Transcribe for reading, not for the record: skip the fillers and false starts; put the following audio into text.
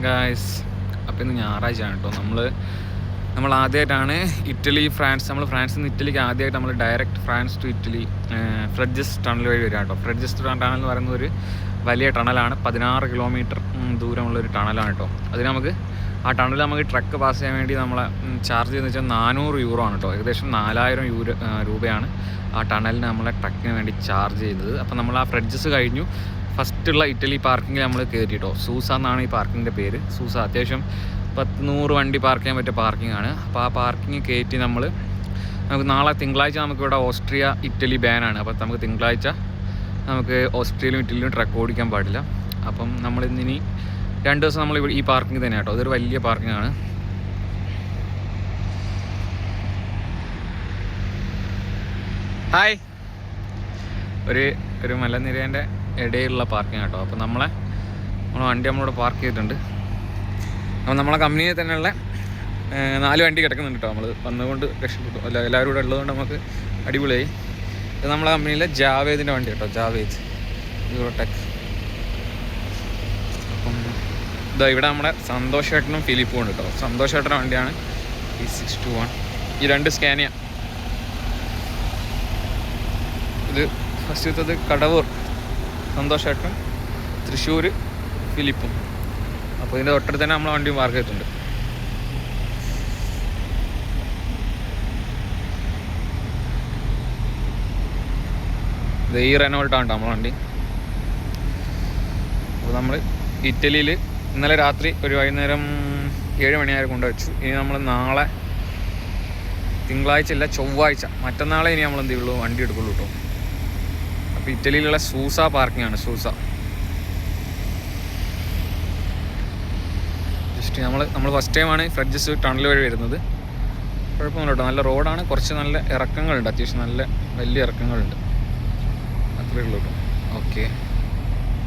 Guys, അപ്പോൾ ഇന്ന് ഞായറാഴ്ചയാണ് കേട്ടോ. നമ്മൾ ആദ്യമായിട്ടാണ് ഇറ്റലി ഫ്രാൻസ്, നമ്മൾ ഫ്രാൻസിൽ നിന്ന് ഇറ്റലിക്ക് ആദ്യമായിട്ട് നമ്മൾ direct France to Italy Frejus tunnel വഴി വരിക കേട്ടോ. ഫ്രെഡ്ജസ് ടണൽ എന്ന് പറയുന്ന ഒരു വലിയ ടണലാണ്, 16 കിലോമീറ്റർ ദൂരമുള്ളൊരു ടണലാണ് കേട്ടോ. അതിന് നമുക്ക് ആ ടണൽ നമുക്ക് ട്രക്ക് പാസ് ചെയ്യാൻ വേണ്ടി നമ്മളെ ചാർജ് ചെയ്തെന്ന് വെച്ചാൽ 400 യൂറോ ആണ് കേട്ടോ. ഏകദേശം 4000 രൂപയാണ് ആ ടണലിന് നമ്മളെ ട്രക്കിന് വേണ്ടി ചാർജ് ചെയ്തത്. അപ്പോൾ നമ്മൾ ആ ഫ്രെഡ്ജസ് കഴിഞ്ഞു ഫസ്റ്റുള്ള ഇറ്റലി പാർക്കിങ്ങിൽ നമ്മൾ കയറി കേട്ടോ. സൂസ എന്നാണ് ഈ പാർക്കിങ്ങിൻ്റെ പേര്. സൂസ അത്യാവശ്യം 100 വണ്ടി പാർക്ക് ചെയ്യാൻ പറ്റിയ പാർക്കിംഗ് ആണ്. അപ്പോൾ ആ പാർക്കിങ് കയറ്റി നമുക്ക് നാളെ തിങ്കളാഴ്ച നമുക്കിവിടെ ഓസ്ട്രിയ ഇറ്റലി ബാനാണ്. അപ്പോൾ നമുക്ക് തിങ്കളാഴ്ച നമുക്ക് ഓസ്ട്രിയയിലും ഇറ്റലിയിലും ട്രക്ക് ഓടിക്കാൻ പാടില്ല. അപ്പം നമ്മളിന്നിനി 2 ദിവസം നമ്മൾ ഈ പാർക്കിംഗ് തന്നെ കേട്ടോ. ഇതൊരു വലിയ പാർക്കിംഗ് ആണ്. ഹായ്, ഒരു മലനിരേൻ്റെ ഇടയിലുള്ള പാർക്കിംഗ് കേട്ടോ. അപ്പോൾ നമ്മളെ വണ്ടി നമ്മളിവിടെ പാർക്ക് ചെയ്തിട്ടുണ്ട്. അപ്പോൾ നമ്മളെ കമ്പനിയിൽ തന്നെയുള്ള 4 വണ്ടി കിടക്കുന്നുണ്ട് കേട്ടോ. നമ്മൾ വന്നുകൊണ്ട് രക്ഷപ്പെട്ടു. എല്ലാവരും കൂടെ ഉള്ളതുകൊണ്ട് നമുക്ക് അടിപൊളിയായി. ഇത് നമ്മളെ കമ്പനിയിലെ ജാവേദിൻ്റെ വണ്ടി കേട്ടോ. ജാവേദ് യൂറോടെക്. അപ്പം ഇതാ ഇവിടെ നമ്മുടെ സന്തോഷ് ഏട്ടനും ഫിലിപ്പും ഉണ്ട് കേട്ടോ. സന്തോഷ് ഏട്ടൻ്റെ വണ്ടിയാണ് ഈ 621. ഈ 2 സ്കാനിയ. ഇത് ഫസ്റ്റത്തെ കടവൂർ സന്തോഷ് ഏട്ടനും, തൃശ്ശൂർ ഫിലിപ്പും. അപ്പോൾ ഇതിൻ്റെ തൊട്ടടുത്ത് തന്നെ നമ്മളെ വണ്ടി പാർക്ക് ചെയ്തിട്ടുണ്ട്. ഇത് ഈ റെനോൾട്ടാണ് കേട്ടോ നമ്മളെ വണ്ടി. അപ്പോൾ നമ്മൾ ഇറ്റലിയിൽ ഇന്നലെ രാത്രി ഒരു വൈകുന്നേരം 7 മണിയായി കൊണ്ടുവച്ചു. ഇനി നമ്മൾ നാളെ തിങ്കളാഴ്ച ഇല്ല, ചൊവ്വാഴ്ച മറ്റന്നാളെ ഇനി നമ്മൾ എന്ത് ചെയ്യുള്ളൂ, വണ്ടി എടുക്കുള്ളൂ കേട്ടോ. അപ്പോൾ ഇറ്റലിയിലുള്ള സൂസ പാർക്കിംഗ് ആണ്. സൂസ ജസ്റ്റ് നമ്മൾ ഫസ്റ്റ് ടൈമാണ് ഫ്രെഡ്ജസ് ടണൽ വഴി വരുന്നത്. കുഴപ്പമൊന്നും കേട്ടോ, നല്ല റോഡാണ്. കുറച്ച് നല്ല ഇറക്കങ്ങളുണ്ട്, അത്യാവശ്യം നല്ല വലിയ ഇറക്കങ്ങളുണ്ട്. അത്രയേ ഉള്ളൂ കേട്ടോ. ഓക്കെ.